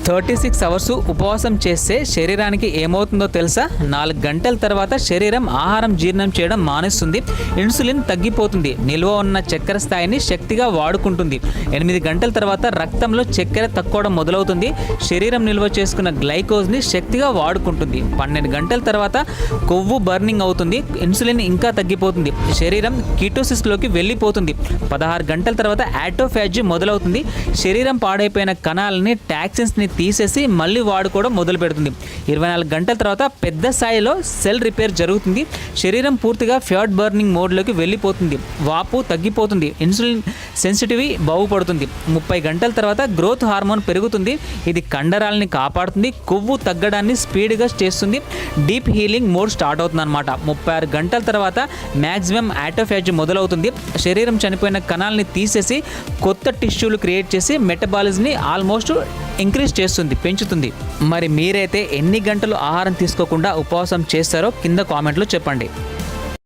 36 hours ఉపవాసం చేస్తే శరీరానికి ఏమవుతుందో తెలుసా? 4 గంటల తర్వాత శరీరం ఆహారం జీర్ణం చేయడం మానేస్తుంది, ఇన్సులిన్ తగ్గిపోతుంది, నిల్వ ఉన్న చక్కెర స్థాయిని శక్తిగా వాడుకుంటుంది. 8 గంటల తర్వాత రక్తంలో చక్కెర తక్కువడం మొదలవుతుంది, శరీరం నిల్వ చేసుకున్న గ్లైకోజ్ని శక్తిగా వాడుకుంటుంది. 12 గంటల తర్వాత కొవ్వు బర్నింగ్ అవుతుంది, ఇన్సులిన్ ఇంకా తగ్గిపోతుంది, శరీరం కీటోసిస్లోకి వెళ్ళిపోతుంది. 16 గంటల తర్వాత ఆటోఫాజీ మొదలవుతుంది, శరీరం పాడైపోయిన కణాలని టాక్సిన్స్ని తీసేసి మళ్ళీ వాడుకోవడం మొదలు పెడుతుంది. 24 గంటల తర్వాత పెద్ద స్థాయిలో సెల్ రిపేర్ జరుగుతుంది, శరీరం పూర్తిగా ఫ్యాట్ బర్నింగ్ మోడ్లోకి వెళ్ళిపోతుంది, వాపు తగ్గిపోతుంది, ఇన్సులిన్ సెన్సిటివ్ బాగుపడుతుంది. 30 గంటల తర్వాత గ్రోత్ హార్మోన్ పెరుగుతుంది, ఇది కండరాలని కాపాడుతుంది, కొవ్వు తగ్గడాన్ని స్పీడ్గా చేస్తుంది, డీప్ హీలింగ్ మోడ్ స్టార్ట్ అవుతుంది అనమాట. 36 గంటల తర్వాత మ్యాక్సిమం ఆటోఫాజీ మొదలవుతుంది, శరీరం చనిపోయిన కణాలని తీసేసి కొత్త టిష్యూలు క్రియేట్ చేసి మెటబాలిజంని ఆల్మోస్ట్ ఇంక్రీజ్ చేస్తుంది, పెంచుతుంది. మరి మీరైతే ఎన్ని గంటలు ఆహారం తీసుకోకుండా ఉపవాసం చేస్తారో కింద కామెంట్లో చెప్పండి.